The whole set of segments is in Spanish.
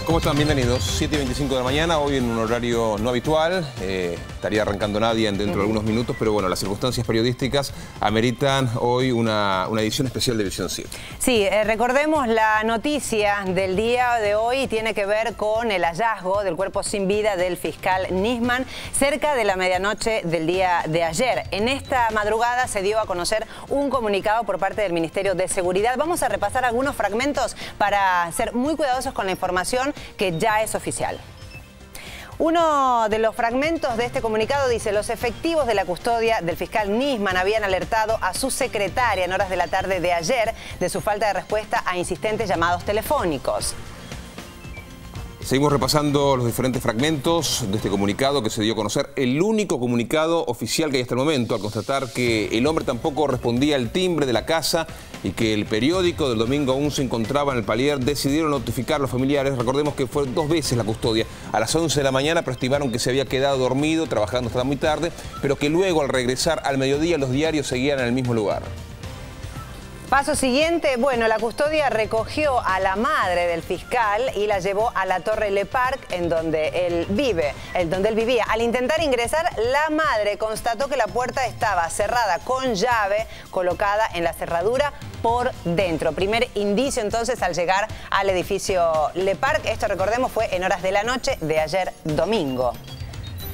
¿Cómo están? Bienvenidos. 7:25 de la mañana, hoy en un horario no habitual. Estaría arrancando Nadia dentro de algunos minutos, pero bueno, las circunstancias periodísticas ameritan hoy una edición especial de Visión 7. Sí, recordemos la noticia del día de hoy tiene que ver con el hallazgo del cuerpo sin vida del fiscal Nisman cerca de la medianoche del día de ayer. En esta madrugada se dio a conocer un comunicado por parte del Ministerio de Seguridad. Vamos a repasar algunos fragmentos para ser muy cuidadosos con la información que ya es oficial. Uno de los fragmentos de este comunicado dice: los efectivos de la custodia del fiscal Nisman habían alertado a su secretaria en horas de la tarde de ayer de su falta de respuesta a insistentes llamados telefónicos. Seguimos repasando los diferentes fragmentos de este comunicado que se dio a conocer. El único comunicado oficial que hay hasta el momento, al constatar que el hombre tampoco respondía al timbre de la casa y que el periódico del domingo aún se encontraba en el palier, decidieron notificar a los familiares. Recordemos que fue 2 veces la custodia, a las 11 de la mañana, pero estimaron que se había quedado dormido, trabajando hasta muy tarde, pero que luego al regresar al mediodía los diarios seguían en el mismo lugar. Paso siguiente, bueno, la custodia recogió a la madre del fiscal y la llevó a la Torre Le Parc, en donde él vivía. Al intentar ingresar, la madre constató que la puerta estaba cerrada con llave colocada en la cerradura por dentro. Primer indicio entonces al llegar al edificio Le Parc. Esto, recordemos, fue en horas de la noche de ayer domingo.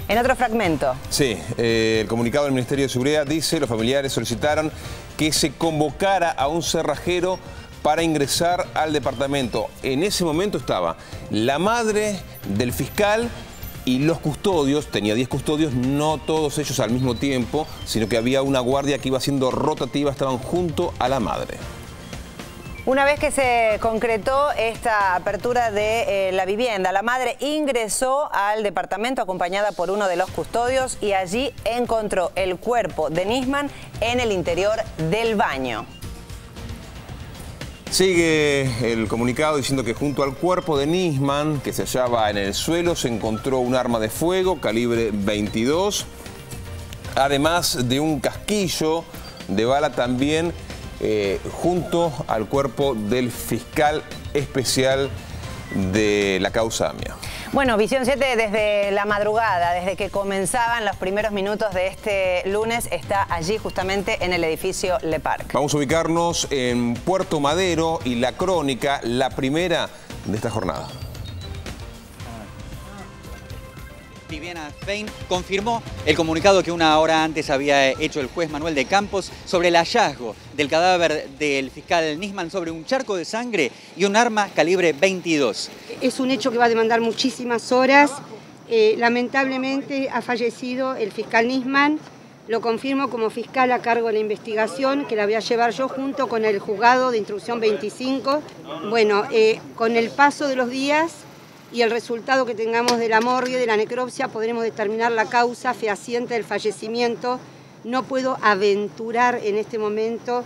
En otro fragmento. Sí, el comunicado del Ministerio de Seguridad dice: los familiares solicitaron que se convocara a un cerrajero para ingresar al departamento. En ese momento estaba la madre del fiscal y los custodios, tenía 10 custodios, no todos ellos al mismo tiempo, sino que había una guardia que iba siendo rotativa, estaban junto a la madre. Una vez que se concretó esta apertura de la vivienda, la madre ingresó al departamento acompañada por uno de los custodios y allí encontró el cuerpo de Nisman en el interior del baño. Sigue el comunicado diciendo que junto al cuerpo de Nisman, que se hallaba en el suelo, se encontró un arma de fuego calibre 22, además de un casquillo de bala también junto al cuerpo del fiscal especial de la causa AMIA. Bueno, Visión 7 desde la madrugada, desde que comenzaban los primeros minutos de este lunes, está allí justamente en el edificio Le Parc. Vamos a ubicarnos en Puerto Madero y la crónica, la primera de esta jornada. Viviana Fein confirmó el comunicado que una hora antes había hecho el juez Manuel de Campos sobre el hallazgo del cadáver del fiscal Nisman sobre un charco de sangre y un arma calibre 22. Es un hecho que va a demandar muchísimas horas. Lamentablemente ha fallecido el fiscal Nisman. Lo confirmo como fiscal a cargo de la investigación, que la voy a llevar yo junto con el juzgado de instrucción 25. Bueno, con el paso de los días y el resultado que tengamos de la morgue, de la necropsia, podremos determinar la causa fehaciente del fallecimiento. No puedo aventurar en este momento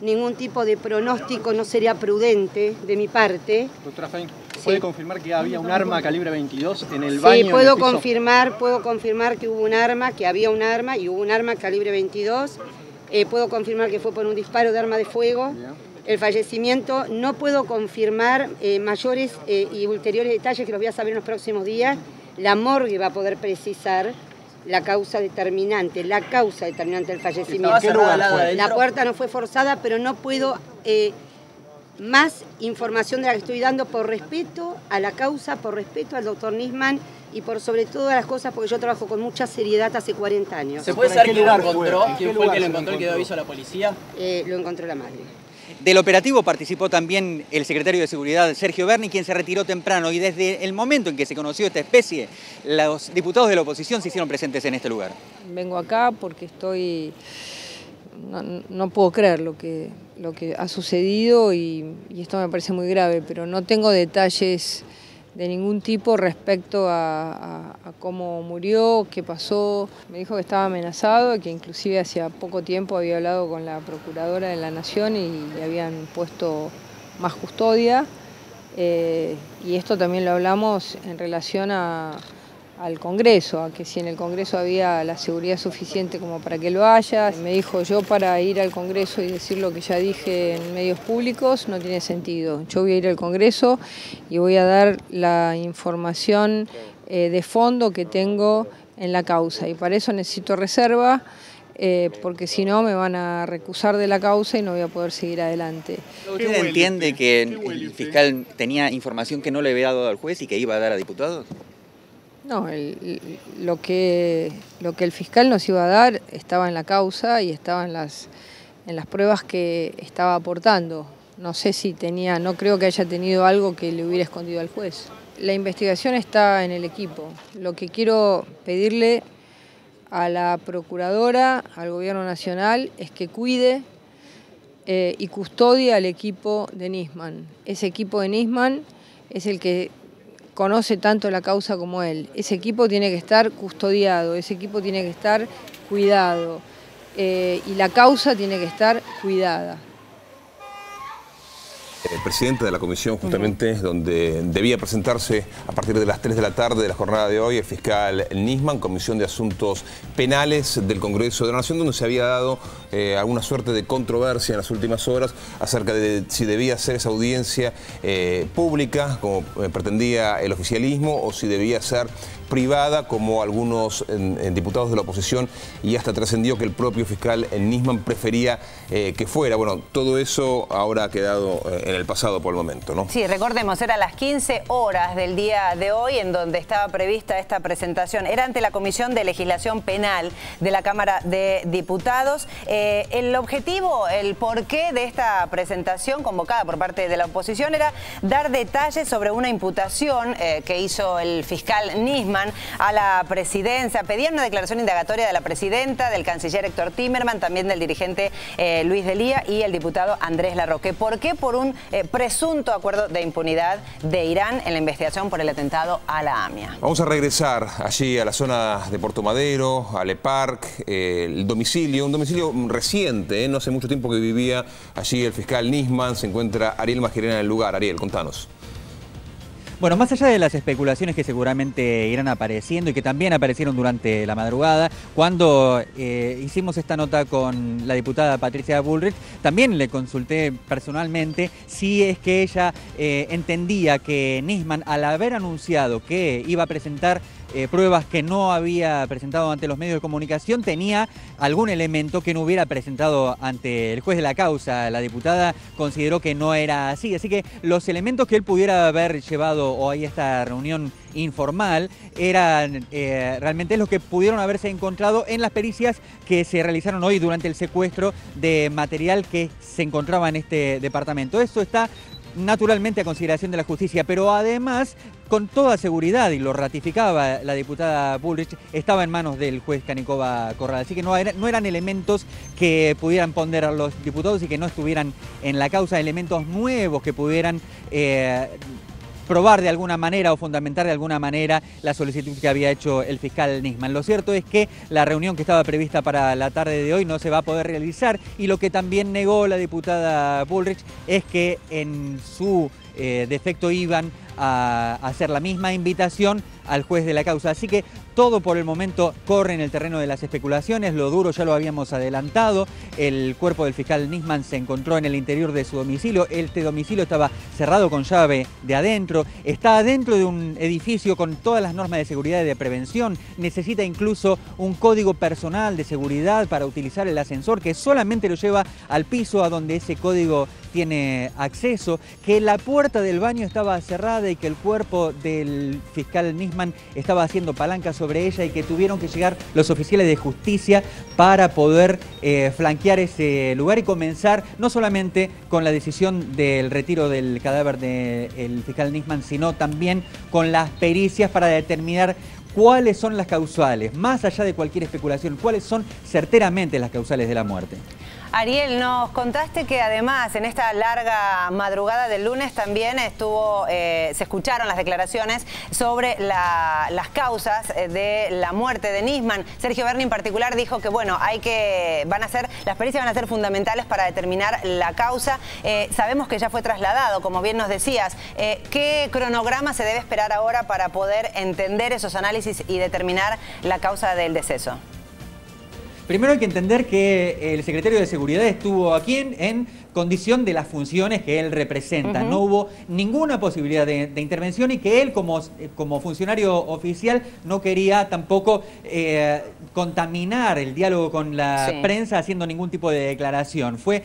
ningún tipo de pronóstico, no sería prudente de mi parte. Doctora Fein, ¿puede confirmar que había un arma calibre 22 en el baño? Sí, puedo confirmar que hubo un arma, que había un arma y hubo un arma calibre 22. Puedo confirmar que fue por un disparo de arma de fuego. Bien. El fallecimiento, no puedo confirmar mayores y ulteriores detalles que los voy a saber en los próximos días. La morgue va a poder precisar la causa determinante del fallecimiento. La puerta no fue forzada, pero no puedo más información de la que estoy dando por respeto a la causa, por respeto al doctor Nisman y por sobre todas las cosas, porque yo trabajo con mucha seriedad hace 40 años. ¿Se puede saber quién lo encontró? ¿Quién fue el que lo encontró y que dio aviso a la policía? Lo encontró la madre. Del operativo participó también el secretario de Seguridad, Sergio Berni, quien se retiró temprano, y desde el momento en que se conoció esta especie, los diputados de la oposición se hicieron presentes en este lugar. Vengo acá porque no puedo creer lo que ha sucedido y esto me parece muy grave, pero no tengo detalles de ningún tipo respecto a cómo murió, qué pasó. Me dijo que estaba amenazado y que inclusive hacía poco tiempo había hablado con la Procuradora de la Nación y le habían puesto más custodia. Y esto también lo hablamos en relación a al Congreso, a que si en el Congreso había la seguridad suficiente como para que lo haya. Me dijo, yo para ir al Congreso y decir lo que ya dije en medios públicos no tiene sentido. Yo voy a ir al Congreso y voy a dar la información de fondo que tengo en la causa, y para eso necesito reserva, porque si no me van a recusar de la causa y no voy a poder seguir adelante. ¿Usted entiende que el fiscal tenía información que no le había dado al juez y que iba a dar a diputados? No, lo que el fiscal nos iba a dar estaba en la causa y estaba en las pruebas que estaba aportando. No sé si tenía, no creo que haya tenido algo que le hubiera escondido al juez. La investigación está en el equipo. Lo que quiero pedirle a la Procuradora, al Gobierno Nacional, es que cuide y custodie al equipo de Nisman. Ese equipo de Nisman es el que conoce tanto la causa como él. Ese equipo tiene que estar custodiado, ese equipo tiene que estar cuidado y la causa tiene que estar cuidada. El presidente de la comisión, justamente, donde debía presentarse a partir de las 3 de la tarde de la jornada de hoy, el fiscal Nisman, Comisión de Asuntos Penales del Congreso de la Nación, donde se había dado alguna suerte de controversia en las últimas horas acerca de si debía ser esa audiencia pública, como pretendía el oficialismo, o si debía ser privada, como algunos diputados de la oposición, y hasta trascendió que el propio fiscal Nisman prefería que fuera. Bueno, todo eso ahora ha quedado en el pasado por el momento, ¿no? Sí, recordemos, era las 15 horas del día de hoy en donde estaba prevista esta presentación. Era ante la Comisión de Legislación Penal de la Cámara de Diputados. El objetivo, el porqué de esta presentación convocada por parte de la oposición era dar detalles sobre una imputación que hizo el fiscal Nisman a la presidencia. Pedían una declaración indagatoria de la presidenta, del canciller Héctor Timerman, también del dirigente Luis Delía y el diputado Andrés Larroque. ¿Por qué? Por un presunto acuerdo de impunidad de Irán en la investigación por el atentado a la AMIA. Vamos a regresar allí a la zona de Puerto Madero, a Le Parc, el domicilio, un domicilio reciente, no hace mucho tiempo que vivía allí el fiscal Nisman. Se encuentra Ariel Majirena en el lugar. Ariel, contanos. Bueno, más allá de las especulaciones que seguramente irán apareciendo y que también aparecieron durante la madrugada, cuando hicimos esta nota con la diputada Patricia Bullrich, también le consulté personalmente si es que ella entendía que Nisman, al haber anunciado que iba a presentar pruebas que no había presentado ante los medios de comunicación, tenía algún elemento que no hubiera presentado ante el juez de la causa. La diputada consideró que no era así, así que los elementos que él pudiera haber llevado hoy a esta reunión informal eran realmente lo que pudieron haberse encontrado en las pericias que se realizaron hoy durante el secuestro de material que se encontraba en este departamento. Eso está naturalmente a consideración de la justicia, pero además, con toda seguridad, y lo ratificaba la diputada Bullrich, estaba en manos del juez Canicova Corral. Así que no eran elementos que pudieran ponderar los diputados y que no estuvieran en la causa, elementos nuevos que pudieran probar de alguna manera o fundamentar de alguna manera la solicitud que había hecho el fiscal Nisman. Lo cierto es que la reunión que estaba prevista para la tarde de hoy no se va a poder realizar, y lo que también negó la diputada Bullrich es que en su defecto iban a hacer la misma invitación al juez de la causa. Así que todo por el momento corre en el terreno de las especulaciones. Lo duro ya lo habíamos adelantado. El cuerpo del fiscal Nisman se encontró en el interior de su domicilio. Este domicilio estaba cerrado con llave de adentro. Está adentro de un edificio con todas las normas de seguridad y de prevención. Necesita incluso un código personal de seguridad para utilizar el ascensor, que solamente lo lleva al piso a donde ese código tiene acceso. Que la puerta del baño estaba cerrada y que el cuerpo del fiscal Nisman estaba haciendo palanca sobre ella, y que tuvieron que llegar los oficiales de justicia para poder flanquear ese lugar y comenzar no solamente con la decisión del retiro del cadáver del fiscal Nisman, sino también con las pericias para determinar cuáles son las causales, más allá de cualquier especulación, cuáles son certeramente las causales de la muerte. Ariel, nos contaste que además en esta larga madrugada del lunes también se escucharon las declaraciones sobre las causas de la muerte de Nisman. Sergio Berni en particular dijo que bueno, las pericias van a ser fundamentales para determinar la causa. Sabemos que ya fue trasladado, como bien nos decías. ¿Qué cronograma se debe esperar ahora para poder entender esos análisis y determinar la causa del deceso? Primero hay que entender que el secretario de Seguridad estuvo aquí en condición de las funciones que él representa. No hubo ninguna posibilidad de intervención y que él como funcionario oficial no quería tampoco contaminar el diálogo con la prensa haciendo ningún tipo de declaración. Fue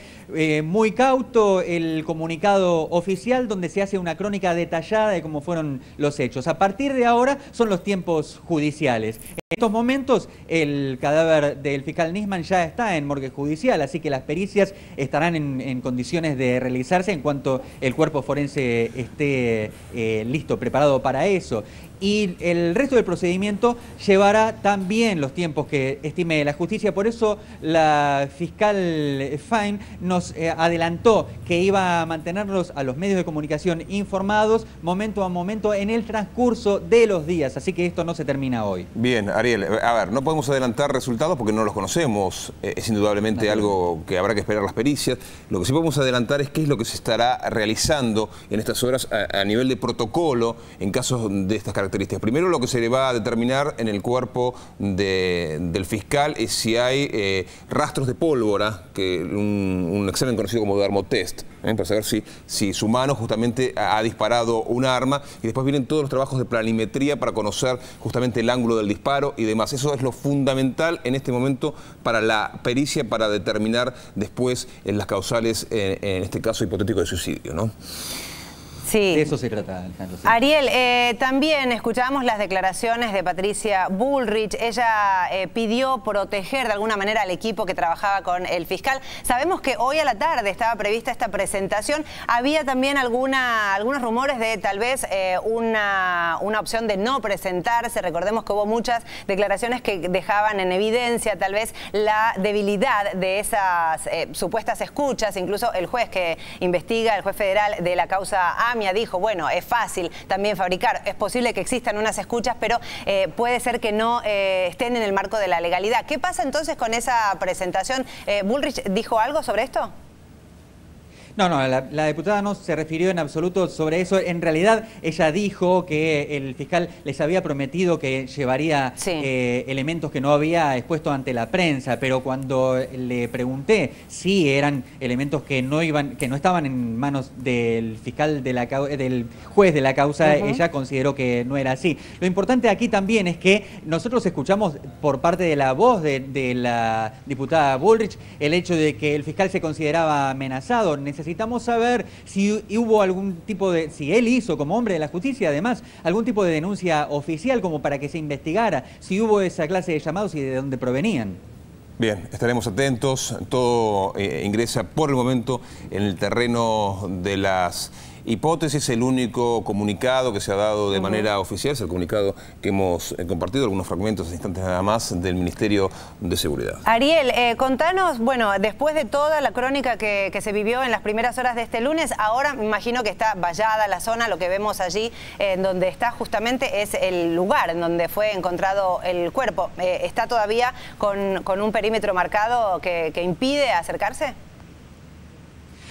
muy cauto el comunicado oficial donde se hace una crónica detallada de cómo fueron los hechos. A partir de ahora son los tiempos judiciales. En estos momentos el cadáver del fiscal Nisman ya está en morgue judicial, así que las pericias estarán en condiciones de realizarse en cuanto el cuerpo forense esté listo, preparado para eso. Y el resto del procedimiento llevará también los tiempos que estime la justicia. Por eso la fiscal Fine nos adelantó que iba a mantenerlos a los medios de comunicación informados momento a momento en el transcurso de los días. Así que esto no se termina hoy. Bien, Ariel, a ver, no podemos adelantar resultados porque no los conocemos. Es indudablemente algo que habrá que esperar las pericias. Lo que sí podemos adelantar es qué es lo que se estará realizando en estas horas a nivel de protocolo en casos de estas características. Primero, lo que se le va a determinar en el cuerpo del fiscal es si hay rastros de pólvora, que un examen conocido como dermotest, para saber si su mano justamente ha disparado un arma, y después vienen todos los trabajos de planimetría para conocer justamente el ángulo del disparo y demás. Eso es lo fundamental en este momento para la pericia, para determinar después las causales, en este caso hipotético de suicidio, ¿no? Sí. De eso se trata, Alejandro. Sí. Ariel, también escuchamos las declaraciones de Patricia Bullrich. Ella pidió proteger de alguna manera al equipo que trabajaba con el fiscal. Sabemos que hoy a la tarde estaba prevista esta presentación. Había también algunos rumores de tal vez una opción de no presentarse. Recordemos que hubo muchas declaraciones que dejaban en evidencia tal vez la debilidad de esas supuestas escuchas. Incluso el juez que investiga, el juez federal de la causa AMIA, dijo, bueno, es fácil también fabricar, es posible que existan unas escuchas, pero puede ser que no estén en el marco de la legalidad. ¿Qué pasa entonces con esa presentación? ¿Bullrich dijo algo sobre esto? No, la diputada no se refirió en absoluto sobre eso. En realidad, ella dijo que el fiscal les había prometido que llevaría elementos que no había expuesto ante la prensa, pero cuando le pregunté si eran elementos que no estaban en manos del fiscal del juez de la causa, ella consideró que no era así. Lo importante aquí también es que nosotros escuchamos por parte de la voz de la diputada Bullrich el hecho de que el fiscal se consideraba amenazado. Necesitamos saber si hubo algún tipo de, si él hizo como hombre de la justicia, además, algún tipo de denuncia oficial como para que se investigara, si hubo esa clase de llamados y de dónde provenían. Bien, estaremos atentos. Todo ingresa por el momento en el terreno de las hipótesis. El único comunicado que se ha dado de manera oficial es el comunicado que hemos compartido, algunos fragmentos, instantes nada más, del Ministerio de Seguridad. Ariel, contanos, bueno, después de toda la crónica que se vivió en las primeras horas de este lunes, ahora me imagino que está vallada la zona, lo que vemos allí, donde está justamente es el lugar en donde fue encontrado el cuerpo. ¿Está todavía con un perímetro marcado que impide acercarse?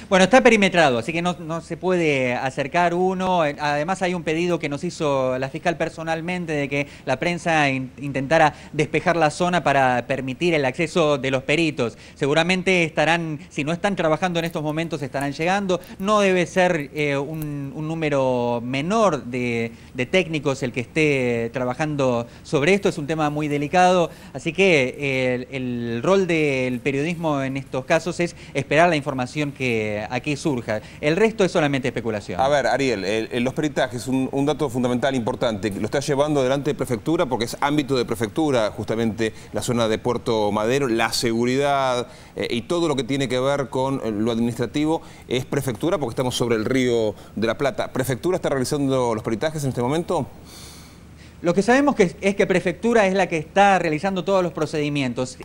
Bueno, está perimetrado, así que no se puede acercar uno. Además hay un pedido que nos hizo la fiscal personalmente de que la prensa intentara despejar la zona para permitir el acceso de los peritos. Seguramente estarán, si no están trabajando en estos momentos, estarán llegando. No debe ser un número menor de técnicos el que esté trabajando sobre esto. Es un tema muy delicado, así que el rol del periodismo en estos casos es esperar la información que aquí surja. El resto es solamente especulación. A ver, Ariel, los peritajes, un dato fundamental importante, lo está llevando adelante de prefectura porque es ámbito de prefectura, justamente la zona de Puerto Madero, la seguridad y todo lo que tiene que ver con lo administrativo es prefectura porque estamos sobre el río de la Plata. ¿Prefectura está realizando los peritajes en este momento? Lo que sabemos es que Prefectura es la que está realizando todos los procedimientos.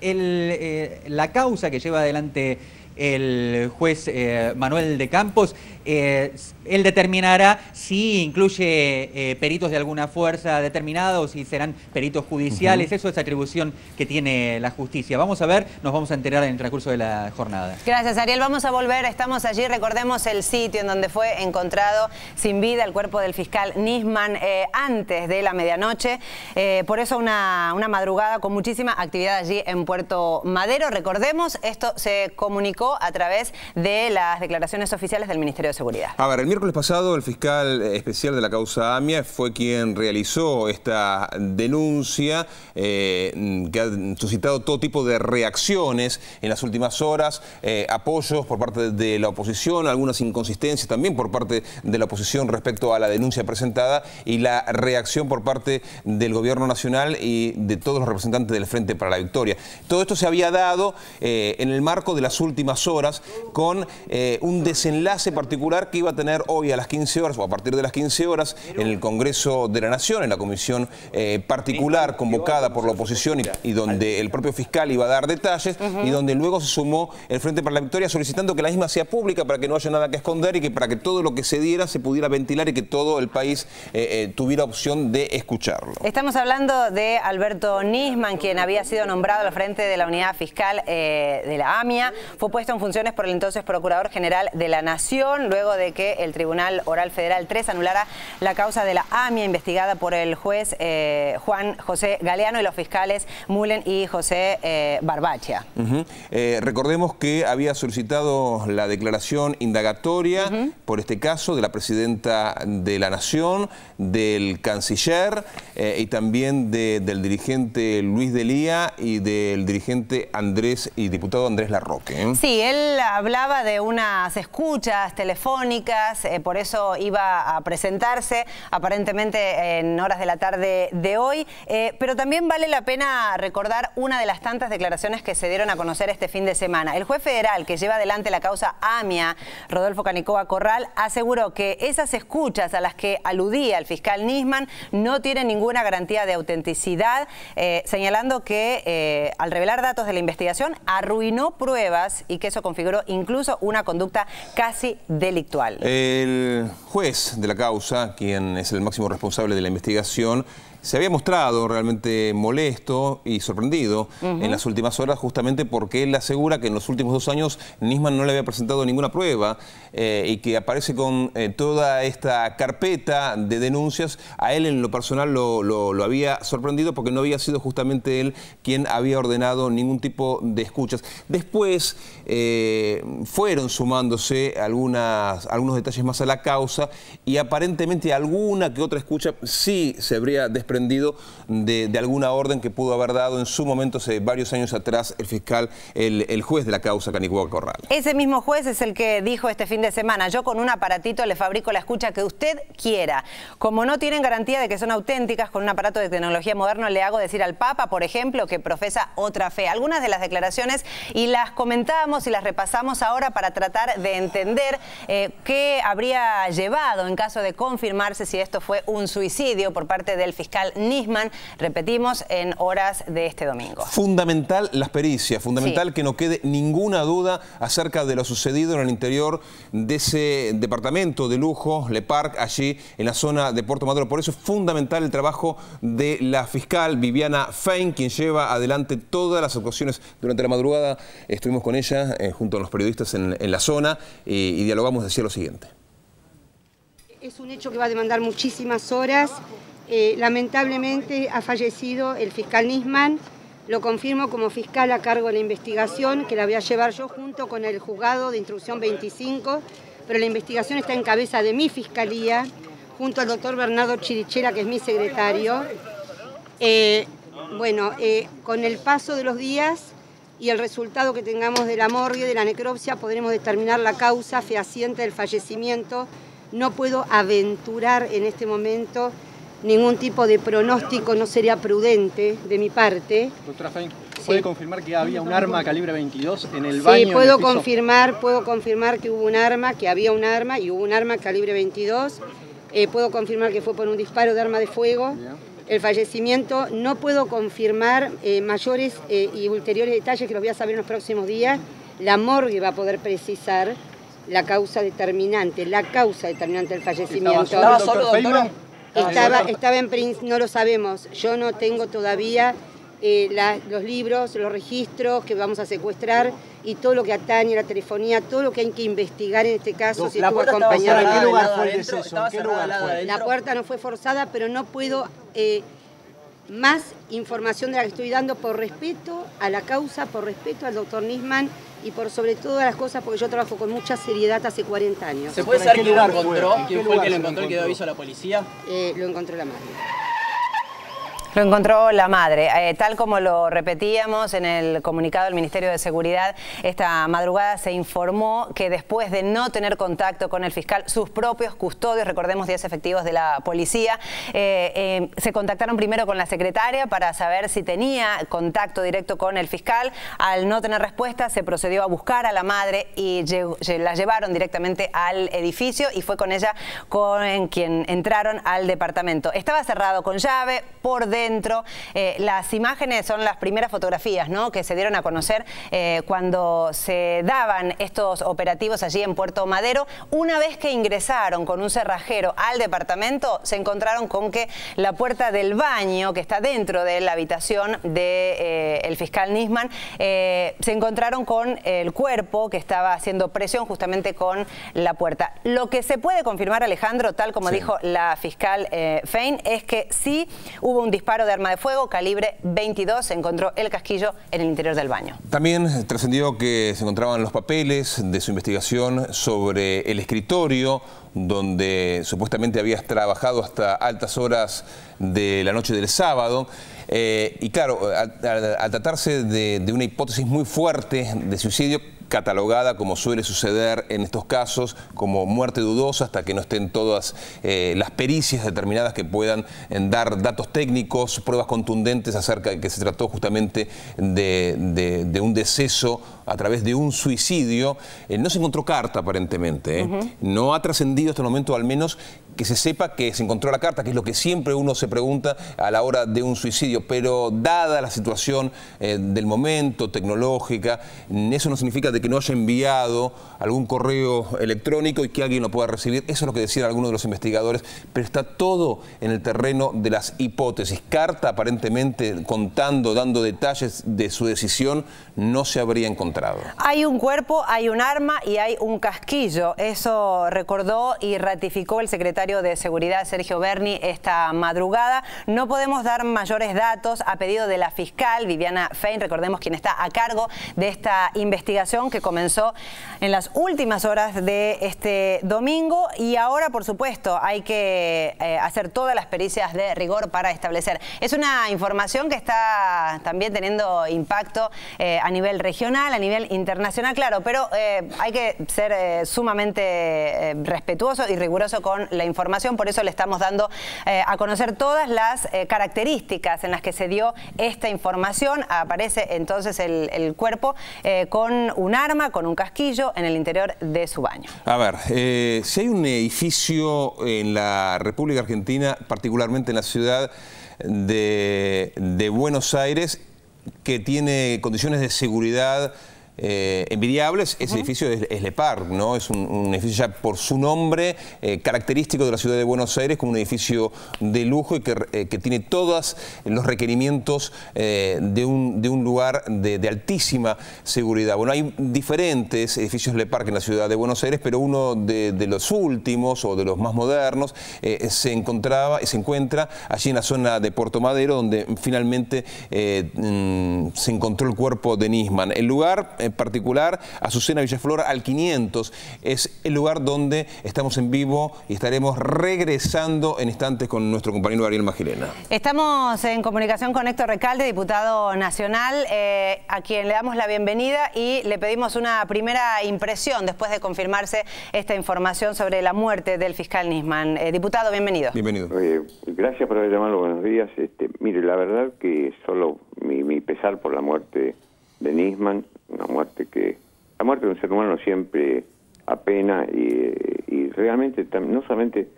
La causa que lleva adelante el juez Manuel de Campos, él determinará si incluye peritos de alguna fuerza determinada o si serán peritos judiciales. Eso es atribución que tiene la justicia. Vamos a ver, nos vamos a enterar en el transcurso de la jornada. Gracias, Ariel. Vamos a volver, estamos allí, recordemos el sitio en donde fue encontrado sin vida el cuerpo del fiscal Nisman antes de la medianoche. Por eso una madrugada con muchísima actividad allí en Puerto Madero. Recordemos, esto se comunicó a través de las declaraciones oficiales del Ministerio de Seguridad. A ver, el miércoles pasado el fiscal especial de la causa AMIA fue quien realizó esta denuncia que ha suscitado todo tipo de reacciones en las últimas horas, apoyos por parte de la oposición, algunas inconsistencias también por parte de la oposición respecto a la denuncia presentada y la reacción por parte del gobierno nacional y de todos los representantes del Frente para la Victoria. Todo esto se había dado en el marco de las últimas horas con un desenlace particular que iba a tener hoy a las 15 horas o a partir de las 15 horas en el Congreso de la Nación, en la comisión particular convocada por la oposición y donde el propio fiscal iba a dar detalles y donde luego se sumó el Frente para la Victoria solicitando que la misma sea pública para que no haya nada que esconder y que para que todo lo que se diera se pudiera ventilar y que todo el país tuviera opción de escucharlo. Estamos hablando de Alberto Nisman, quien había sido nombrado al frente de la unidad fiscal de la AMIA. Fue puesto en funciones por el entonces Procurador General de la Nación, luego de que el Tribunal Oral Federal 3 anulara la causa de la AMIA investigada por el juez Juan José Galeano y los fiscales Mullen y José Barbaccia. Recordemos que había solicitado la declaración indagatoria por este caso de la Presidenta de la Nación, del Canciller y también del dirigente Luis Delía y del dirigente diputado Andrés Larroque. Sí, él hablaba de unas escuchas telefónicas, por eso iba a presentarse aparentemente en horas de la tarde de hoy, pero también vale la pena recordar una de las tantas declaraciones que se dieron a conocer este fin de semana. El juez federal que lleva adelante la causa AMIA, Rodolfo Canicoa Corral, aseguró que esas escuchas a las que aludía el fiscal Nisman no tienen ninguna garantía de autenticidad, señalando que al revelar datos de la investigación arruinó pruebas y que eso configuró incluso una conducta casi delictual. El juez de la causa, quien es el máximo responsable de la investigación, se había mostrado realmente molesto y sorprendido en las últimas horas justamente porque él asegura que en los últimos 2 años Nisman no le había presentado ninguna prueba y que aparece con toda esta carpeta de denuncias. A él en lo personal lo había sorprendido porque no había sido justamente él quien había ordenado ningún tipo de escuchas. Después fueron sumándose algunos detalles más a la causa y aparentemente alguna que otra escucha sí se habría desprendido de alguna orden que pudo haber dado en su momento hace varios años atrás el fiscal, el juez de la causa Canicoa Corral. Ese mismo juez es el que dijo este fin de semana: yo con un aparatito le fabrico la escucha que usted quiera. Como no tienen garantía de que son auténticas, con un aparato de tecnología moderno le hago decir al Papa, por ejemplo, que profesa otra fe. Algunas de las declaraciones y las comentamos y las repasamos ahora para tratar de entender qué habría llevado en caso de confirmarse si esto fue un suicidio por parte del fiscal Nisman, repetimos, en horas de este domingo. Fundamental las pericias, fundamental que no quede ninguna duda acerca de lo sucedido en el interior de ese departamento de lujo, Le Parc, allí en la zona de Puerto Madero. Por eso es fundamental el trabajo de la fiscal Viviana Fein, quien lleva adelante todas las actuaciones durante la madrugada. Estuvimos con ella junto a los periodistas en la zona y dialogamos, decía lo siguiente. Es un hecho que va a demandar muchísimas horas. Lamentablemente ha fallecido el fiscal Nisman, lo confirmo como fiscal a cargo de la investigación que la voy a llevar yo junto con el juzgado de instrucción 25, pero la investigación está en cabeza de mi fiscalía, junto al doctor Bernardo Chirichera, que es mi secretario. Con el paso de los días y el resultado que tengamos de la morgue, de la necropsia, podremos determinar la causa fehaciente del fallecimiento. No puedo aventurar en este momento ningún tipo de pronóstico, no sería prudente de mi parte. Doctora Fein, ¿puede confirmar que había un arma calibre 22 en el baño? Sí, puedo confirmar que hubo un arma, que había un arma y hubo un arma calibre 22. Puedo confirmar que fue por un disparo de arma de fuego. El fallecimiento, no puedo confirmar mayores y ulteriores detalles que los voy a saber en los próximos días. La morgue va a poder precisar la causa determinante del fallecimiento. ¿Estaba solo, doctora? Estaba en principio, no lo sabemos. Yo no tengo todavía los libros, los registros que vamos a secuestrar y todo lo que atañe a la telefonía, todo lo que hay que investigar en este caso. Si estuvo acompañado. ¿En qué lugar fue el deceso? ¿En qué lugar fue? La puerta no fue forzada, pero no puedo más información de la que estoy dando por respeto a la causa, por respeto al doctor Nisman y por sobre todas las cosas porque yo trabajo con mucha seriedad hace 40 años. ¿Se puede saber quién lo encontró? ¿Quién fue el que lo encontró y que dio aviso a la policía? Lo encontró la madre. Lo encontró la madre, tal como lo repetíamos en el comunicado del Ministerio de Seguridad. Esta madrugada se informó que después de no tener contacto con el fiscal, sus propios custodios, recordemos 10 efectivos de la policía, se contactaron primero con la secretaria para saber si tenía contacto directo con el fiscal. Al no tener respuesta, se procedió a buscar a la madre y la llevaron directamente al edificio y fue con ella con quien entraron al departamento. Estaba cerrado con llave, por dentro. Las imágenes son las primeras fotografías, ¿no?, que se dieron a conocer cuando se daban estos operativos allí en Puerto Madero. Una vez que ingresaron con un cerrajero al departamento, se encontraron con que la puerta del baño, que está dentro de la habitación del fiscal Nisman, se encontraron con el cuerpo que estaba haciendo presión justamente con la puerta. Lo que se puede confirmar, Alejandro, tal como dijo la fiscal Fein, es que sí hubo un disparo de arma de fuego calibre 22, se encontró el casquillo en el interior del baño. También trascendió que se encontraban los papeles de su investigación sobre el escritorio donde supuestamente habías trabajado hasta altas horas de la noche del sábado. Y claro, al tratarse de una hipótesis muy fuerte de suicidio, catalogada, como suele suceder en estos casos, como muerte dudosa hasta que no estén todas las pericias determinadas que puedan dar datos técnicos, pruebas contundentes acerca de que se trató justamente de un deceso a través de un suicidio. No se encontró carta aparentemente, no ha trascendido hasta el momento, al menos que se sepa que se encontró la carta, que es lo que siempre uno se pregunta a la hora de un suicidio, pero dada la situación del momento, tecnológica, eso no significa de que no haya enviado algún correo electrónico y que alguien lo pueda recibir. Eso es lo que decían algunos de los investigadores, pero está todo en el terreno de las hipótesis. Carta aparentemente contando, dando detalles de su decisión, no se habría encontrado. Hay un cuerpo, hay un arma y hay un casquillo. Eso recordó y ratificó el secretario de Seguridad, Sergio Berni, esta madrugada. No podemos dar mayores datos a pedido de la fiscal Viviana Fein, recordemos quien está a cargo de esta investigación que comenzó en las últimas horas de este domingo y ahora, por supuesto, hay que hacer todas las pericias de rigor para establecer. Es una información que está también teniendo impacto a nivel regional, a nivel internacional, claro, pero hay que ser sumamente respetuoso y riguroso con la información, por eso le estamos dando a conocer todas las características en las que se dio esta información. Aparece entonces el cuerpo con un arma, con un casquillo en el interior de su baño. A ver, si hay un edificio en la República Argentina, particularmente en la ciudad de Buenos Aires, que tiene condiciones de seguridad envidiables, ese edificio es Le Parc, ¿no? Es un edificio ya por su nombre característico de la ciudad de Buenos Aires, como un edificio de lujo y que tiene todos los requerimientos de un lugar de altísima seguridad. Bueno, hay diferentes edificios Le Parc en la ciudad de Buenos Aires, pero uno de los últimos o de los más modernos se encuentra allí en la zona de Puerto Madero, donde finalmente se encontró el cuerpo de Nisman. El lugar particular, Azucena Villaflor al 500, es el lugar donde estamos en vivo y estaremos regresando en instantes con nuestro compañero Ariel Magilena. Estamos en comunicación con Héctor Recalde, diputado nacional, a quien le damos la bienvenida y le pedimos una primera impresión después de confirmarse esta información sobre la muerte del fiscal Nisman. Diputado, bienvenido. Bienvenido. Gracias por haber llamado, buenos días. Mire, la verdad que solo mi pesar por la muerte de Nisman, la muerte de un ser humano siempre apena y realmente no solamente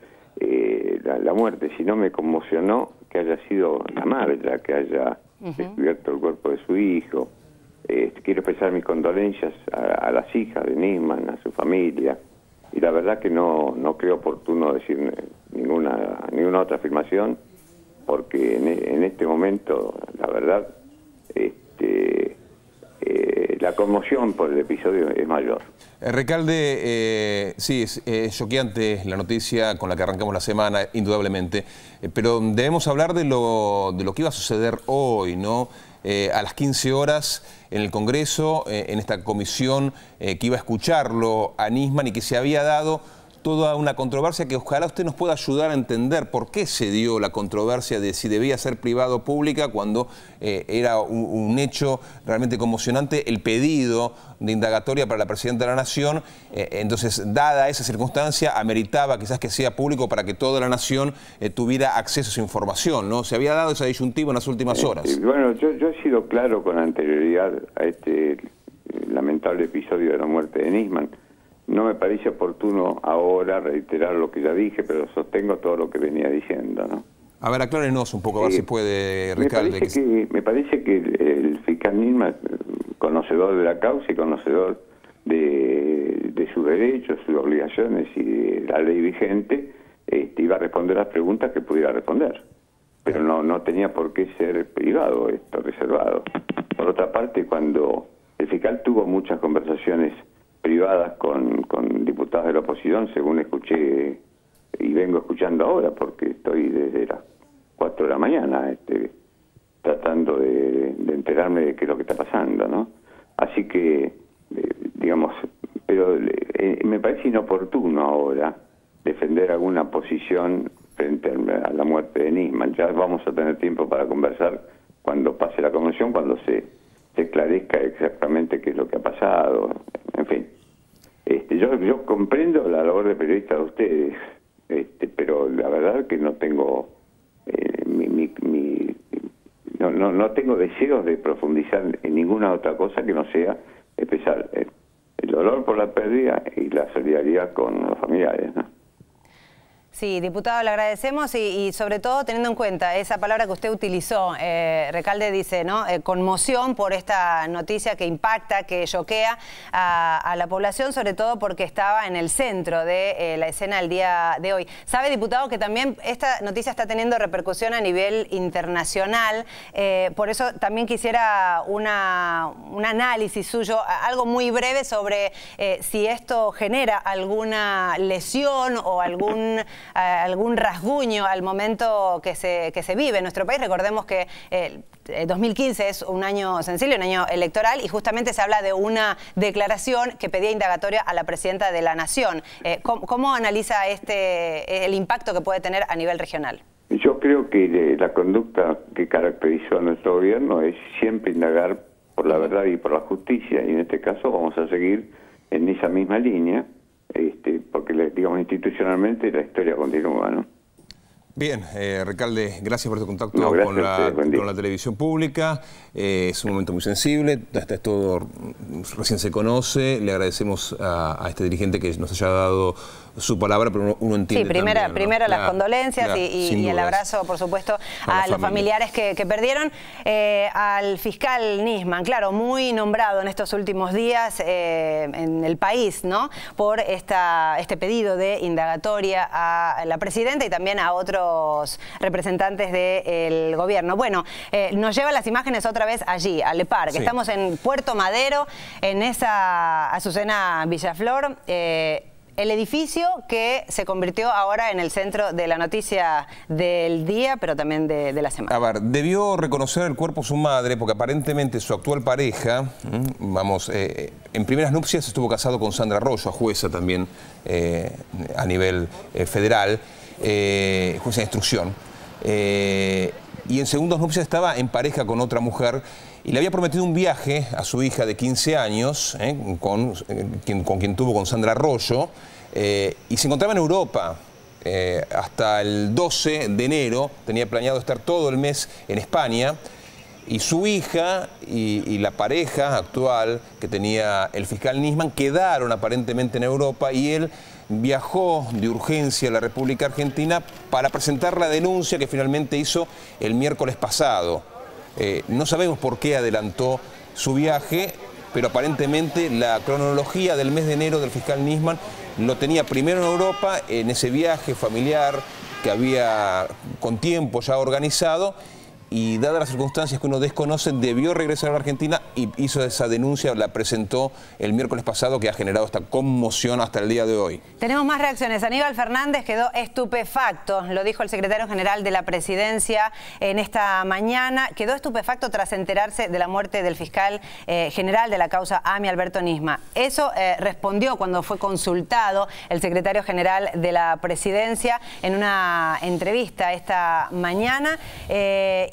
la muerte, sino me conmocionó que haya sido la madre la que haya descubierto el cuerpo de su hijo. Quiero expresar mis condolencias a las hijas de Nisman, a su familia, y la verdad que no creo oportuno decir ninguna otra afirmación, porque en este momento, la verdad, la conmoción por el episodio es mayor. Recalde, sí, es choqueante la noticia con la que arrancamos la semana, indudablemente, pero debemos hablar de lo que iba a suceder hoy, ¿no? A las 15 horas en el Congreso, en esta comisión que iba a escucharlo a Nisman y que se había dado toda una controversia que ojalá usted nos pueda ayudar a entender por qué se dio la controversia de si debía ser privada o pública cuando era un hecho realmente conmocionante el pedido de indagatoria para la Presidenta de la Nación. Entonces, dada esa circunstancia, ameritaba quizás que sea público para que toda la Nación tuviera acceso a esa información, ¿no? Se había dado esa disyuntiva en las últimas horas. Bueno, yo he sido claro con anterioridad a este lamentable episodio de la muerte de Nisman. No me parece oportuno ahora reiterar lo que ya dije, pero sostengo todo lo que venía diciendo, ¿no? A ver, aclárenos un poco, a ver si puede, Recalde. Me parece que el fiscal Nisman, conocedor de la causa y conocedor de sus derechos, sus obligaciones y de la ley vigente, iba a responder las preguntas que pudiera responder. Pero no tenía por qué ser privado esto, reservado. Por otra parte, cuando el fiscal tuvo muchas conversaciones privadas con diputados de la oposición, según escuché y vengo escuchando ahora, porque estoy desde las 4 de la mañana tratando de enterarme de qué es lo que está pasando, ¿no? Así que, digamos, pero me parece inoportuno ahora defender alguna posición frente a la muerte de Nisman. Ya vamos a tener tiempo para conversar cuando pase la convención, cuando se esclarezca exactamente qué es lo que ha pasado. En fin, yo comprendo la labor de periodistas de ustedes, pero la verdad que no tengo no tengo deseos de profundizar en ninguna otra cosa que no sea expresar el dolor por la pérdida y la solidaridad con los familiares, ¿no? Sí, diputado, le agradecemos y sobre todo teniendo en cuenta esa palabra que usted utilizó, Recalde dice, ¿no? Conmoción por esta noticia que impacta, que choquea a la población, sobre todo porque estaba en el centro de la escena el día de hoy. Sabe, diputado, que también esta noticia está teniendo repercusión a nivel internacional, por eso también quisiera un análisis suyo, algo muy breve sobre si esto genera alguna lesión o algún rasguño al momento que se vive en nuestro país. Recordemos que 2015 es un año sensible, un año electoral, y justamente se habla de una declaración que pedía indagatoria a la Presidenta de la Nación. ¿Cómo analiza el impacto que puede tener a nivel regional? Yo creo que la conducta que caracterizó a nuestro gobierno es siempre indagar por la verdad y por la justicia, y en este caso vamos a seguir en esa misma línea, porque, digamos, institucionalmente la historia continúa, ¿no? Bien, Recalde, gracias por este contacto con la televisión pública. Es un momento muy sensible, todo recién se conoce. Le agradecemos a este dirigente que nos haya dado su palabra, pero uno entiende. Sí, primero las condolencias y el abrazo, por supuesto, a los familiares que perdieron. Al fiscal Nisman, claro, muy nombrado en estos últimos días en el país, ¿no? Por este pedido de indagatoria a la Presidenta y también a otros representantes del gobierno. Bueno, nos llevan las imágenes otra vez allí, al EPAR, que estamos en Puerto Madero, en esa Azucena Villaflor. El edificio que se convirtió ahora en el centro de la noticia del día, pero también de la semana. A ver, debió reconocer el cuerpo su madre, porque aparentemente su actual pareja, en primeras nupcias estuvo casado con Sandra Arroyo, jueza también a nivel federal, jueza de instrucción. Y en segundas nupcias estaba en pareja con otra mujer y le había prometido un viaje a su hija de 15 años, con quien tuvo con Sandra Arroyo, y se encontraba en Europa. Hasta el 12 de enero tenía planeado estar todo el mes en España, y su hija y la pareja actual que tenía el fiscal Nisman quedaron aparentemente en Europa, y él viajó de urgencia a la República Argentina para presentar la denuncia que finalmente hizo el miércoles pasado. No sabemos por qué adelantó su viaje, pero aparentemente la cronología del mes de enero del fiscal Nisman lo tenía primero en Europa, en ese viaje familiar que había con tiempo ya organizado, y dadas las circunstancias que uno desconoce, debió regresar a la Argentina y hizo esa denuncia, la presentó el miércoles pasado, que ha generado esta conmoción hasta el día de hoy. Tenemos más reacciones. Aníbal Fernández quedó estupefacto, lo dijo el secretario general de la Presidencia en esta mañana. Quedó estupefacto tras enterarse de la muerte del fiscal general de la causa AMI, Alberto Nisman. Eso respondió cuando fue consultado el secretario general de la Presidencia en una entrevista esta mañana.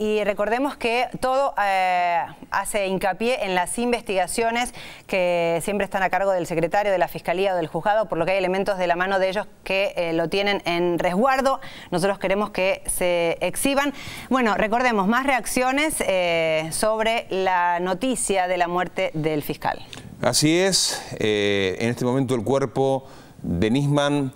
Y recordemos que todo hace hincapié en las investigaciones que siempre están a cargo del secretario de la Fiscalía o del juzgado, por lo que hay elementos de la mano de ellos que lo tienen en resguardo. Nosotros queremos que se exhiban. Bueno, recordemos, más reacciones sobre la noticia de la muerte del fiscal. Así es, en este momento el cuerpo de Nisman,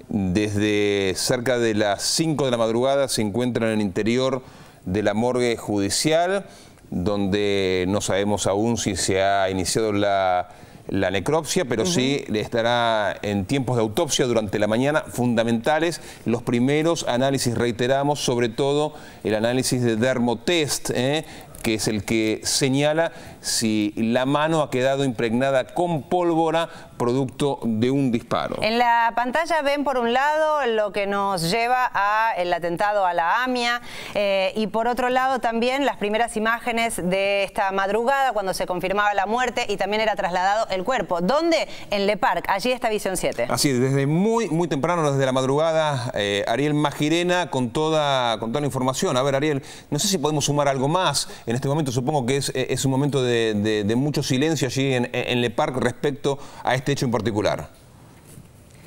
desde cerca de las 5 de la madrugada, se encuentra en el interior de la morgue judicial, donde no sabemos aún si se ha iniciado la necropsia, pero sí estará en tiempos de autopsia durante la mañana, fundamentales los primeros análisis, reiteramos, sobre todo el análisis de dermotest, que es el que señala si la mano ha quedado impregnada con pólvora producto de un disparo. En la pantalla ven por un lado lo que nos lleva al atentado a la AMIA y por otro lado también las primeras imágenes de esta madrugada cuando se confirmaba la muerte y también era trasladado el cuerpo. ¿Dónde? En Le Parc, allí está Visión 7. Así es, desde muy temprano, desde la madrugada, Ariel Magirena con toda la información. A ver, Ariel, no sé si podemos sumar algo más en este momento. Supongo que es un momento de mucho silencio allí en Le Parc respecto a este hecho en particular.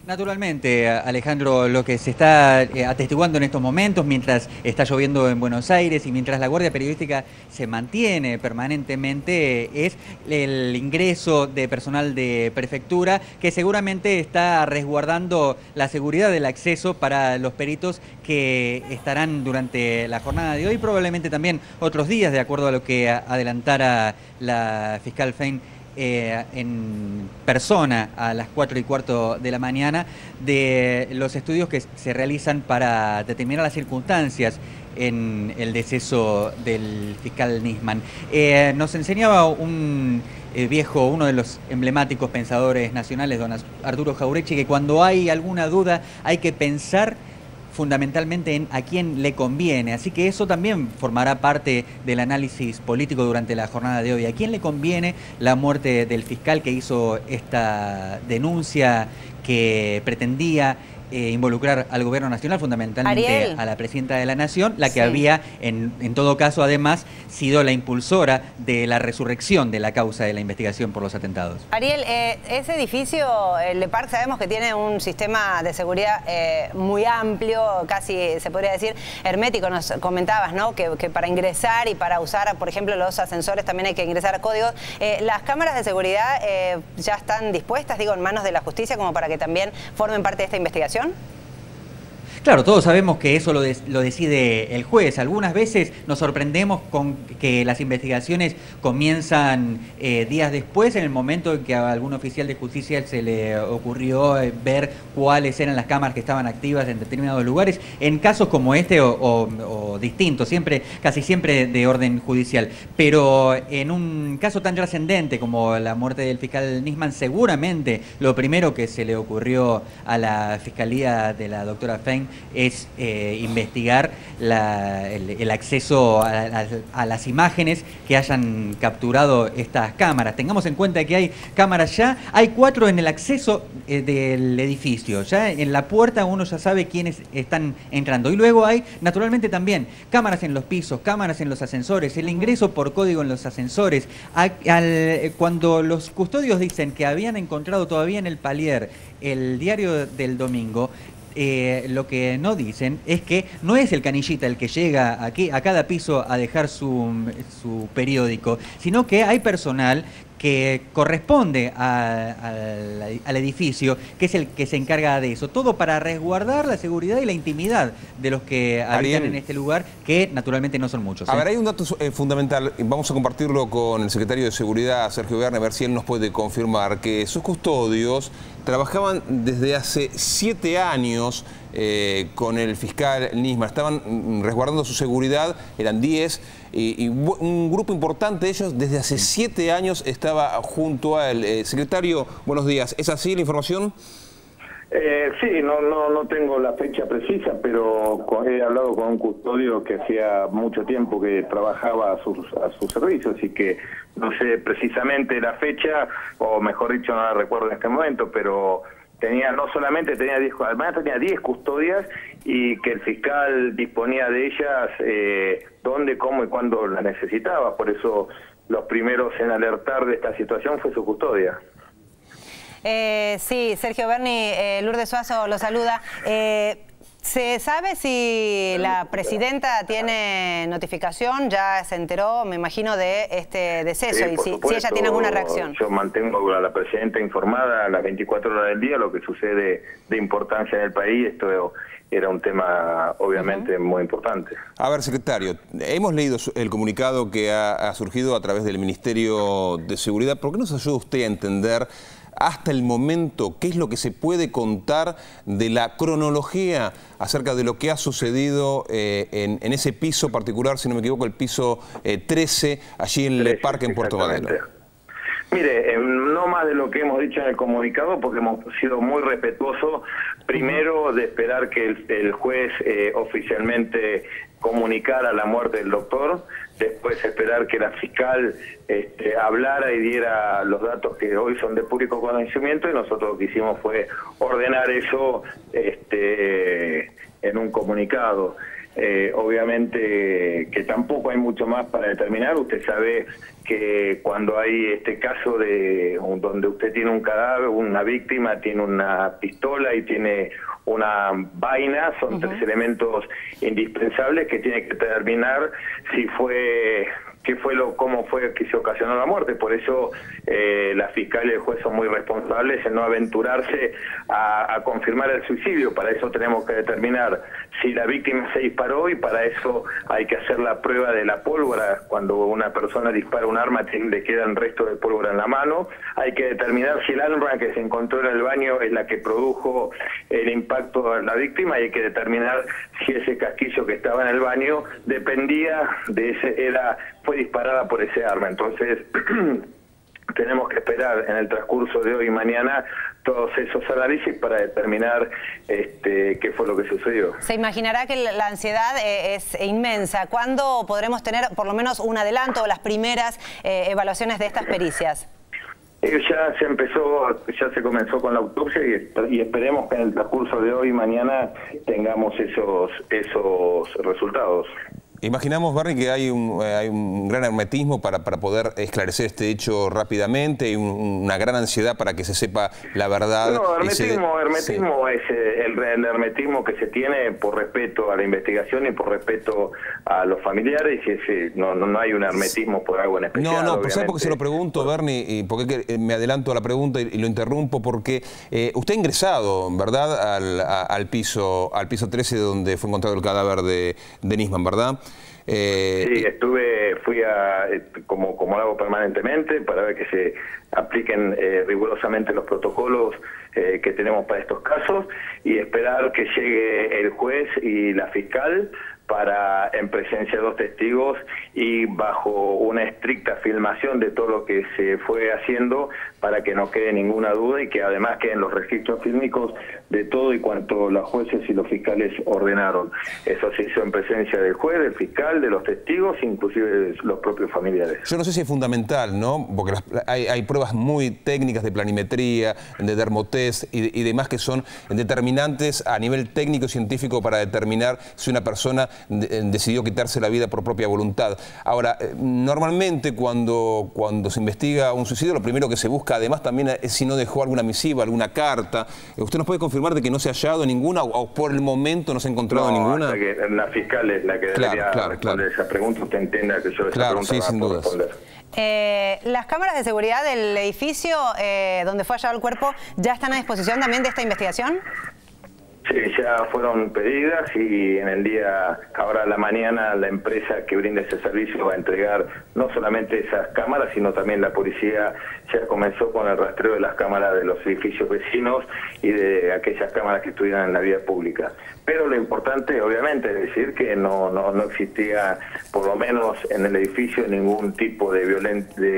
Naturalmente, Alejandro, lo que se está atestiguando en estos momentos, mientras está lloviendo en Buenos Aires y mientras la Guardia Periodística se mantiene permanentemente, es el ingreso de personal de prefectura que seguramente está resguardando la seguridad del acceso para los peritos que estarán durante la jornada de hoy, probablemente también otros días, de acuerdo a lo que adelantara la fiscal Fein en persona a las 4:15 de la mañana, de los estudios que se realizan para determinar las circunstancias en el deceso del fiscal Nisman. Nos enseñaba un uno de los emblemáticos pensadores nacionales, don Arturo Jauregui, que cuando hay alguna duda hay que pensar fundamentalmente en a quién le conviene, así que eso también formará parte del análisis político durante la jornada de hoy. ¿A quién le conviene la muerte del fiscal que hizo esta denuncia que pretendía involucrar al gobierno nacional, fundamentalmente Ariel, a la presidenta de la Nación, la que había, en todo caso, además, sido la impulsora de la resurrección de la causa de la investigación por los atentados? Ariel, ese edificio, el Le Parc, sabemos que tiene un sistema de seguridad muy amplio, casi se podría decir hermético. Nos comentabas, ¿no?, que para ingresar y para usar, por ejemplo, los ascensores también hay que ingresar códigos. ¿Las cámaras de seguridad ya están dispuestas, digo, en manos de la justicia, como para que también formen parte de esta investigación? Claro, todos sabemos que eso lo decide el juez. Algunas veces nos sorprendemos con que las investigaciones comienzan días después, en el momento en que a algún oficial de justicia se le ocurrió ver cuáles eran las cámaras que estaban activas en determinados lugares, en casos como este o distintos, casi siempre de orden judicial. Pero en un caso tan trascendente como la muerte del fiscal Nisman, seguramente lo primero que se le ocurrió a la Fiscalía de la doctora Fein es investigar el acceso a las imágenes que hayan capturado estas cámaras. Tengamos en cuenta que hay cámaras ya, hay 4 en el acceso del edificio, ya en la puerta uno ya sabe quiénes están entrando, y luego hay naturalmente también cámaras en los pisos, cámaras en los ascensores, el ingreso por código en los ascensores. Cuando los custodios dicen que habían encontrado todavía en el palier el diario del domingo, lo que no dicen es que no es el canillita el que llega aquí a cada piso a dejar su periódico, sino que hay personal que corresponde al edificio, que es el que se encarga de eso. Todo para resguardar la seguridad y la intimidad de los que habitan en este lugar, que naturalmente no son muchos. A ver, hay un dato fundamental, vamos a compartirlo con el secretario de Seguridad, Sergio Berni, a ver si él nos puede confirmar que sus custodios trabajaban desde hace 7 años con el fiscal Nisman, estaban resguardando su seguridad, eran 10, y un grupo importante de ellos desde hace 7 años estaba junto a él. Secretario, buenos días, ¿es así la información? Sí, no tengo la fecha precisa, pero he hablado con un custodio que hacía mucho tiempo que trabajaba a su servicio, así que no sé precisamente la fecha, o mejor dicho, no la recuerdo en este momento, pero no solamente tenía 10, además tenía 10 custodias, y que el fiscal disponía de ellas dónde, cómo y cuándo las necesitaba. Por eso los primeros en alertar de esta situación fue su custodia. Sí, Sergio Berni, Lourdes Suazo lo saluda. ¿Se sabe si la presidenta tiene notificación? ¿Ya se enteró, me imagino, de este deceso? Sí, y si ella tiene alguna reacción. Yo mantengo a la presidenta informada a las 24 horas del día, lo que sucede de importancia en el país. Esto era un tema obviamente muy importante. A ver, secretario, hemos leído el comunicado que ha surgido a través del Ministerio de Seguridad. ¿Por qué nos ayuda usted a entender hasta el momento qué es lo que se puede contar de la cronología acerca de lo que ha sucedido en ese piso particular, si no me equivoco, el piso 13, allí en el parque en Puerto Madero? Mire, no más de lo que hemos dicho en el comunicado, porque hemos sido muy respetuosos, primero de esperar que el juez oficialmente comunicara la muerte del doctor, después esperar que la fiscal hablara y diera los datos que hoy son de público conocimiento, y nosotros lo que hicimos fue ordenar eso en un comunicado. Obviamente que tampoco hay mucho más para determinar. Usted sabe que cuando hay este caso donde usted tiene un cadáver, una víctima, tiene una pistola y tiene una vaina, son 3 elementos indispensables que tiene que determinar cómo fue que se ocasionó la muerte. Por eso la fiscal y el juez son muy responsables en no aventurarse a confirmar el suicidio. Para eso tenemos que determinar si la víctima se disparó, y para eso hay que hacer la prueba de la pólvora. Cuando una persona dispara un arma, le quedan restos de pólvora en la mano. Hay que determinar si el arma que se encontró en el baño es la que produjo el impacto en la víctima, y hay que determinar si ese casquillo que estaba en el baño dependía de fue disparada por ese arma. Entonces tenemos que esperar en el transcurso de hoy y mañana todos esos análisis para determinar qué fue lo que sucedió. Se imaginará que la ansiedad es inmensa. ¿Cuándo podremos tener por lo menos un adelanto o las primeras evaluaciones de estas pericias? Ya se comenzó con la autopsia, y esperemos que en el transcurso de hoy y mañana tengamos esos resultados. Imaginamos, Berni, que hay un gran hermetismo para poder esclarecer este hecho rápidamente, y una gran ansiedad para que se sepa la verdad. No, hermetismo es el hermetismo que se tiene por respeto a la investigación y por respeto a los familiares, y no hay un hermetismo por algo en especial. No, ¿sabes por qué se lo pregunto, Berni? Y por qué me adelanto a la pregunta y lo interrumpo, porque usted ha ingresado, ¿verdad?, al piso 13, donde fue encontrado el cadáver de Nisman, ¿verdad? Sí, fui como lo hago permanentemente, para ver que se apliquen rigurosamente los protocolos que tenemos para estos casos, y esperar que llegue el juez y la fiscal para, en presencia de 2 testigos y bajo una estricta filmación de todo lo que se fue haciendo, para que no quede ninguna duda, y que además queden los registros fílmicos de todo y cuanto los jueces y los fiscales ordenaron. Eso se hizo en presencia del juez, del fiscal, de los testigos, inclusive de los propios familiares. Yo no sé si es fundamental, ¿no? Porque hay pruebas muy técnicas de planimetría, de dermotest y demás, que son determinantes a nivel técnico-científico para determinar si una persona decidió quitarse la vida por propia voluntad. Ahora, normalmente cuando se investiga un suicidio, lo primero que se busca además también es si no dejó alguna misiva, alguna carta. ¿Usted nos puede confirmar de que no se ha hallado ninguna o por el momento no se ha encontrado ninguna? Hasta que la fiscal es la que debería responder esa pregunta. Usted entienda que yo esa pregunta sí, sin no puedo dudas. responder. ¿Las cámaras de seguridad del edificio donde fue hallado el cuerpo ya están a disposición también de esta investigación? Sí, ya fueron pedidas y en el día, ahora a la mañana, la empresa que brinda ese servicio va a entregar no solamente esas cámaras, sino también la policía ya comenzó con el rastreo de las cámaras de los edificios vecinos y de aquellas cámaras que estuvieran en la vía pública. Pero lo importante, obviamente, es decir que no existía, por lo menos en el edificio, ningún tipo de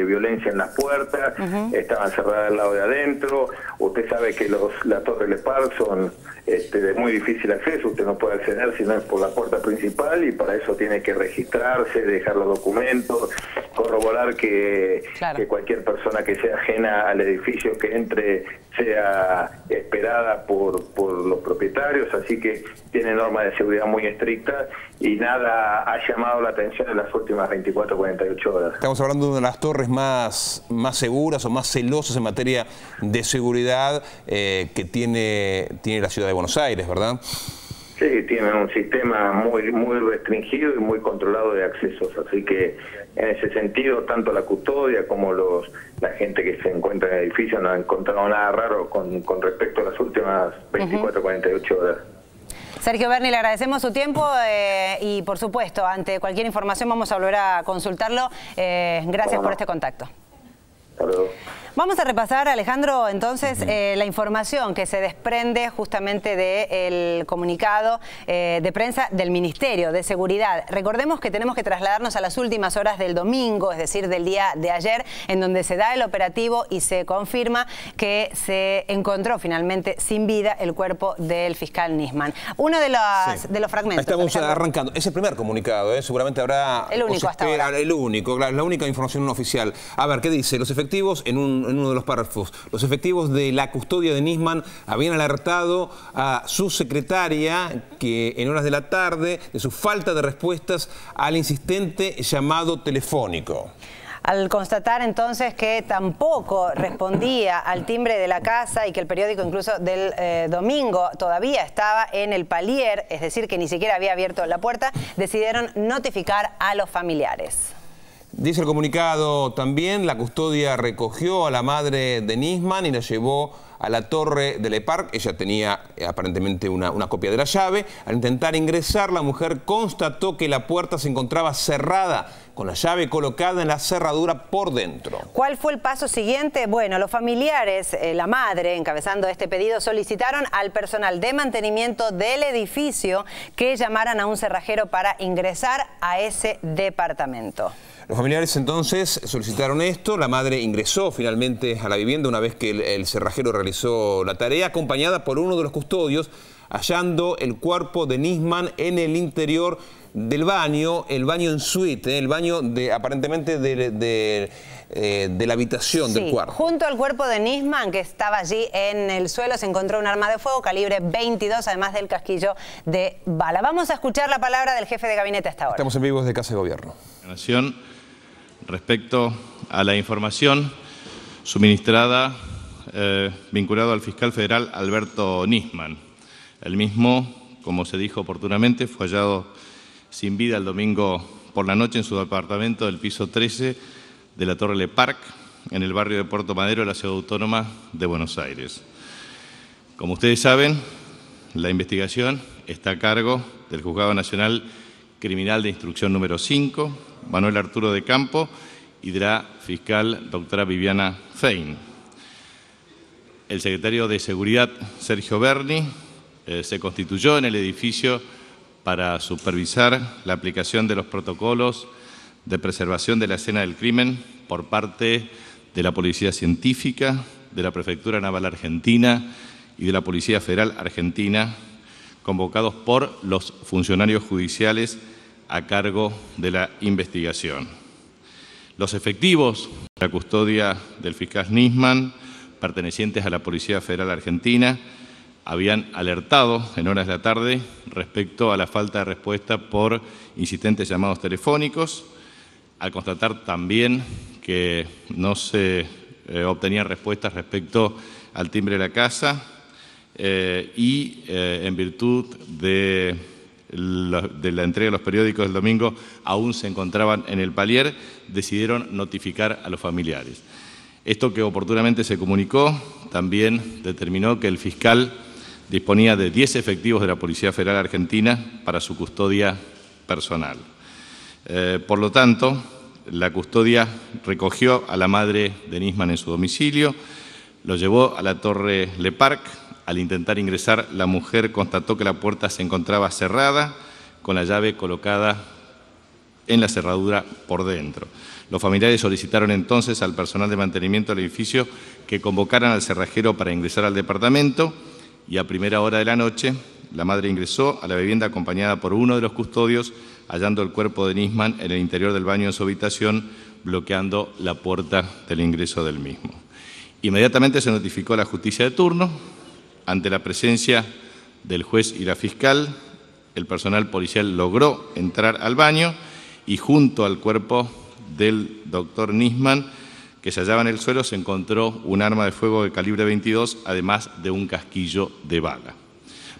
violencia en las puertas, estaban cerradas del lado de adentro. Usted sabe que la Torre Le Parc son de muy difícil acceso, usted no puede acceder si no es por la puerta principal y para eso tiene que registrarse, dejar los documentos, corroborar que cualquier persona que sea ajena al edificio que entre sea esperada por los propietarios, así que tiene normas de seguridad muy estrictas y nada ha llamado la atención en las últimas 24 o 48 horas. Estamos hablando de una de las torres más seguras o más celosas en materia de seguridad que tiene la ciudad de Buenos Aires, ¿verdad? Sí, tienen un sistema muy restringido y muy controlado de accesos, así que en ese sentido tanto la custodia como la gente que se encuentra en el edificio no ha encontrado nada raro con respecto a las últimas 24 o 48 horas. Sergio Berni, le agradecemos su tiempo y por supuesto, ante cualquier información vamos a volver a consultarlo. Gracias por este contacto. Hasta luego. Vamos a repasar, Alejandro, entonces la información que se desprende justamente del comunicado de prensa del Ministerio de Seguridad. Recordemos que tenemos que trasladarnos a las últimas horas del domingo, es decir, del día de ayer, en donde se da el operativo y se confirma que se encontró finalmente sin vida el cuerpo del fiscal Nisman. Uno de los fragmentos. Estamos arrancando. Es el primer comunicado, seguramente habrá... El único hasta ahora. El único, la única información no oficial. A ver, ¿qué dice? Los efectivos, en uno de los párrafos, los efectivos de la custodia de Nisman habían alertado a su secretaria que en horas de la tarde de su falta de respuestas al insistente llamado telefónico. Al constatar entonces que tampoco respondía al timbre de la casa y que el periódico incluso del domingo todavía estaba en el palier, es decir, que ni siquiera había abierto la puerta, decidieron notificar a los familiares. Dice el comunicado también, la custodia recogió a la madre de Nisman y la llevó a la Torre de Le Parc. Ella tenía aparentemente una copia de la llave. Al intentar ingresar, la mujer constató que la puerta se encontraba cerrada, con la llave colocada en la cerradura por dentro. ¿Cuál fue el paso siguiente? Bueno, los familiares, la madre, encabezando este pedido, solicitaron al personal de mantenimiento del edificio que llamaran a un cerrajero para ingresar a ese departamento. Los familiares entonces solicitaron esto, la madre ingresó finalmente a la vivienda una vez que el cerrajero realizó la tarea, acompañada por uno de los custodios, hallando el cuerpo de Nisman en el interior del baño, el baño en suite, el baño aparentemente de la habitación del cuarto. Junto al cuerpo de Nisman, que estaba allí en el suelo, se encontró un arma de fuego calibre 22, además del casquillo de bala. Vamos a escuchar la palabra del jefe de gabinete hasta ahora. Estamos en vivo desde Casa de Gobierno. Respecto a la información suministrada vinculado al fiscal federal Alberto Nisman. El mismo, como se dijo oportunamente, fue hallado sin vida el domingo por la noche en su departamento del piso 13 de la Torre Le Parc, en el barrio de Puerto Madero de la Ciudad Autónoma de Buenos Aires. Como ustedes saben, la investigación está a cargo del Juzgado Nacional Criminal de Instrucción número 5, Manuel Arturo de Campo, y de la fiscal doctora Viviana Fein. El secretario de Seguridad, Sergio Berni, se constituyó en el edificio para supervisar la aplicación de los protocolos de preservación de la escena del crimen por parte de la Policía Científica, de la Prefectura Naval Argentina y de la Policía Federal Argentina, convocados por los funcionarios judiciales a cargo de la investigación. Los efectivos de la custodia del fiscal Nisman, pertenecientes a la Policía Federal Argentina, habían alertado en horas de la tarde respecto a la falta de respuesta por insistentes llamados telefónicos, al constatar también que no se obtenían respuestas respecto al timbre de la casa y en virtud de la entrega de los periódicos del domingo aún se encontraban en el palier, decidieron notificar a los familiares. Esto que oportunamente se comunicó también determinó que el fiscal disponía de 10 efectivos de la Policía Federal Argentina para su custodia personal. Por lo tanto, la custodia recogió a la madre de Nisman en su domicilio, lo llevó a la Torre Le Parc. Al intentar ingresar, la mujer constató que la puerta se encontraba cerrada, con la llave colocada en la cerradura por dentro. Los familiares solicitaron entonces al personal de mantenimiento del edificio que convocaran al cerrajero para ingresar al departamento y a primera hora de la noche la madre ingresó a la vivienda acompañada por uno de los custodios, hallando el cuerpo de Nisman en el interior del baño de su habitación, bloqueando la puerta del ingreso del mismo. Inmediatamente se notificó a la justicia de turno. Ante la presencia del juez y la fiscal, el personal policial logró entrar al baño y junto al cuerpo del doctor Nisman, que se hallaba en el suelo, se encontró un arma de fuego de calibre 22, además de un casquillo de bala.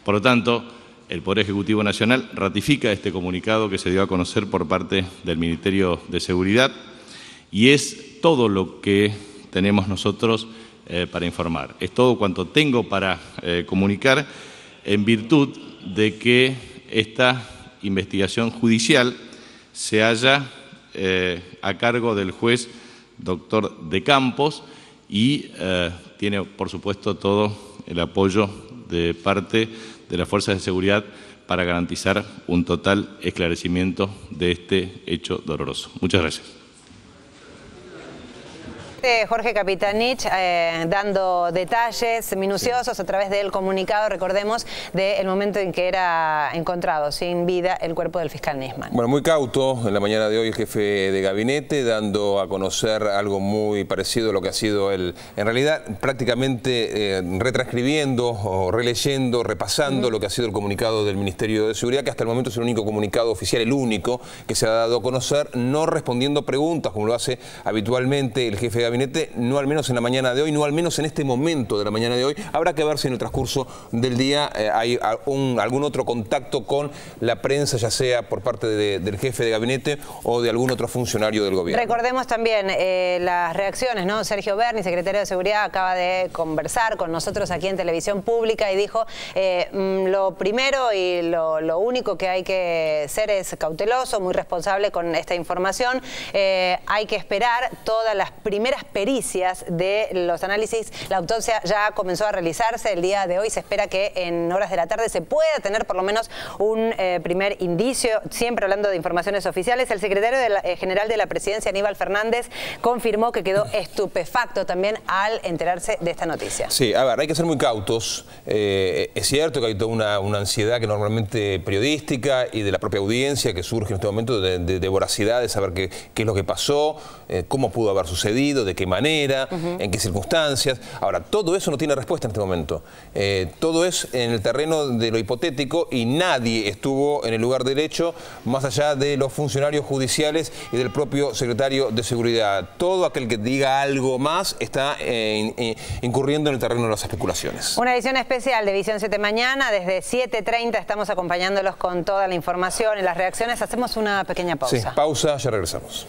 Por lo tanto, el Poder Ejecutivo Nacional ratifica este comunicado que se dio a conocer por parte del Ministerio de Seguridad y es todo lo que tenemos nosotros para informar. Es todo cuanto tengo para comunicar en virtud de que esta investigación judicial se halla a cargo del juez doctor De Campos y tiene, por supuesto, todo el apoyo de parte de las fuerzas de seguridad para garantizar un total esclarecimiento de este hecho doloroso. Muchas gracias. Jorge Capitanich dando detalles minuciosos a través del comunicado, recordemos, del momento en que era encontrado sin vida el cuerpo del fiscal Nisman. Bueno, muy cauto en la mañana de hoy el jefe de gabinete, dando a conocer algo muy parecido a lo que ha sido en realidad prácticamente retranscribiendo o releyendo, repasando lo que ha sido el comunicado del Ministerio de Seguridad, que hasta el momento es el único comunicado oficial, el único que se ha dado a conocer, no respondiendo preguntas como lo hace habitualmente el jefe de gabinete, no al menos en la mañana de hoy, no al menos en este momento de la mañana de hoy. Habrá que ver si en el transcurso del día hay algún otro contacto con la prensa, ya sea por parte del jefe de gabinete o de algún otro funcionario del gobierno. Recordemos también las reacciones, ¿no? Sergio Berni, secretario de Seguridad, acaba de conversar con nosotros aquí en Televisión Pública y dijo lo primero y lo único que hay que ser es cauteloso, muy responsable con esta información. Hay que esperar todas las primeras pericias de los análisis. La autopsia ya comenzó a realizarse el día de hoy. Se espera que en horas de la tarde se pueda tener por lo menos un primer indicio. Siempre hablando de informaciones oficiales, el secretario general de la Presidencia, Aníbal Fernández, confirmó que quedó estupefacto también al enterarse de esta noticia. Sí, a ver, hay que ser muy cautos. Es cierto que hay toda una ansiedad que normalmente periodística y de la propia audiencia que surge en este momento de voracidad, de saber qué es lo que pasó, cómo pudo haber sucedido, de qué manera, en qué circunstancias. Ahora, todo eso no tiene respuesta en este momento. Todo es en el terreno de lo hipotético y nadie estuvo en el lugar del hecho más allá de los funcionarios judiciales y del propio secretario de Seguridad. Todo aquel que diga algo más está incurriendo en el terreno de las especulaciones. Una edición especial de Visión 7 mañana, desde 7:30 estamos acompañándolos con toda la información y las reacciones. Hacemos una pequeña pausa. Sí, pausa, ya regresamos.